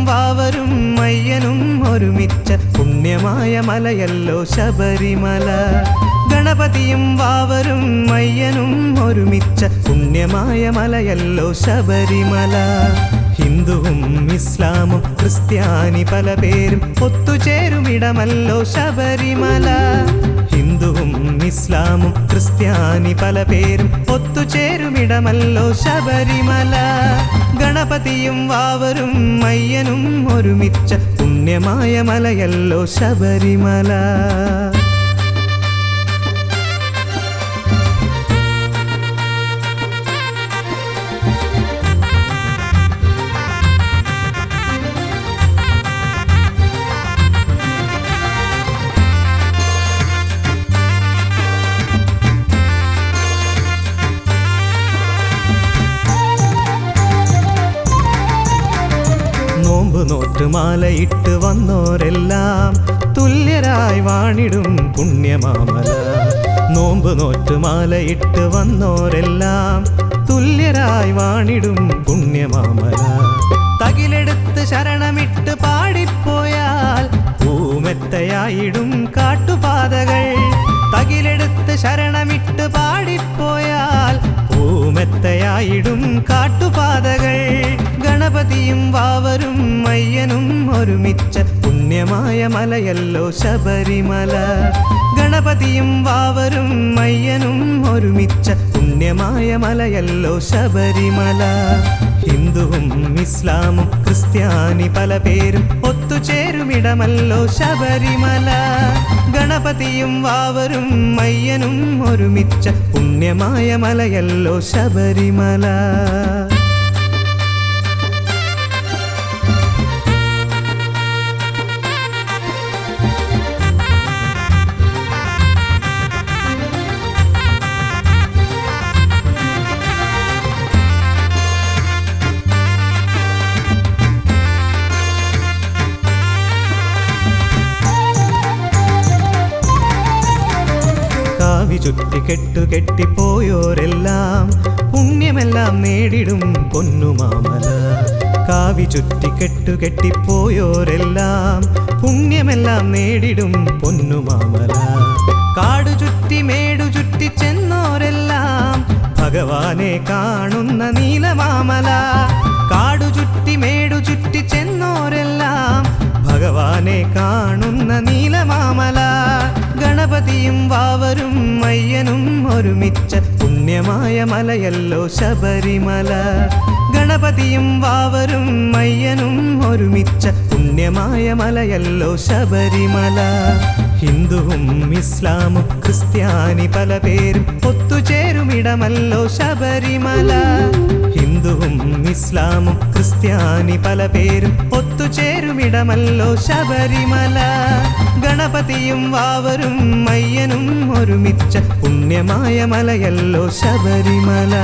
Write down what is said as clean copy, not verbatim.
വാവരും അയ്യനും ഒരുമിച്ച പുണ്യമായ മലയല്ലോ ശബരിമല. ഗണപതിയും വാവരും അയ്യനും ഒരുമിച്ച പുണ്യമായ മലയല്ലോ ശബരിമല. ഹിന്ദുവും ഇസ്ലാമും ക്രിസ്ത്യാനി പല പേരും ഒത്തുചേരുമിടമല്ലോ ശബരിമല. ഹിന്ദുവും ഇസ്ലാമും ക്രിസ്ത്യാനി പല പേരും ഒത്തുചേരുമിടമല്ലോ ശബരിമല. ഗണപതിയും വാവരും അയ്യനും ഒരുമിച്ച പുണ്യമായ മലയല്ലോ ശബരിമല. നോമ്പ് നോറ്റ് മാലയിട്ട് വന്നോരെല്ലാം തുല്യരായി വാണിടും പുണ്യമാമല. നോമ്പ് നോറ്റ് മാലയിട്ട് വന്നോരെല്ലാം തുല്യരായി വാണിടും പുണ്യമാമല. തകിലെടുത്ത് ശരണമിട്ട് പാടിപ്പോയാൽ പൂമെത്തയായിടും കാട്ടുപാതകൾ. തകിലെടുത്ത് ശരണമിട്ട് പാടിപ്പോയാൽ പൂമെത്തയായിടും കാട്ടുപാതകൾ. ഗണപതിയും വാവരും അയ്യനും ഒരുമിച്ച പുണ്യമായ മലയല്ലോ ശബരിമല. ഗണപതിയും വാവരും അയ്യനും ഒരുമിച്ച പുണ്യമായ മലയല്ലോ ശബരിമല. ഹിന്ദുവും ഇസ്ലാമും ക്രിസ്ത്യാനി പല പേരും ഒത്തുചേരുമിടമല്ലോ ശബരിമല. ഗണപതിയും വാവരും അയ്യനും ഒരുമിച്ച പുണ്യമായ മലയല്ലോ ശബരിമല. ചുറ്റി കെട്ടുകെട്ടിപ്പോയോരെല്ലാം പുണ്യമെല്ലാം നേടിടും പൊന്നുമാമല. കാവി ചുറ്റി കെട്ടുകെട്ടിപ്പോയോരെല്ലാം പുണ്യമെല്ലാം നേടിടും പൊന്നുമാമല. കാടു ചുറ്റി മേടു ചുറ്റി ചെന്നോരെല്ലാം ഭഗവാനെ കാണുന്ന നീലമാമല. കാടു ചുറ്റി മേടു ചുറ്റി ചെന്നോരെല്ലാം ഭഗവാനെ കാണുന്ന നീലമാമല. ഗണപതിയും വാവരും അയ്യനും ഒരുമിച്ച പുണ്യമായ മലയല്ലോ ശബരിമല. ഗണപതിയും വാവരും അയ്യനും ഒരുമിച്ച പുണ്യമായ മലയല്ലോ ശബരിമല. ഹിന്ദുവും ഇസ്ലാമും ക്രിസ്ത്യാനി പല പേരും ഒത്തുചേരുമിടമല്ലോ ശബരിമല. ഹിന്ദുവും ഇസ്ലാമും ക്രിസ്ത്യാനി പല പേരും ഒത്തുചേരുമിടമല്ലോ ശബരിമല. ഗണപതിയും വാവരും അയ്യനും ഒരുമിച്ച പുണ്യമായ മലയല്ലോ ശബരിമല.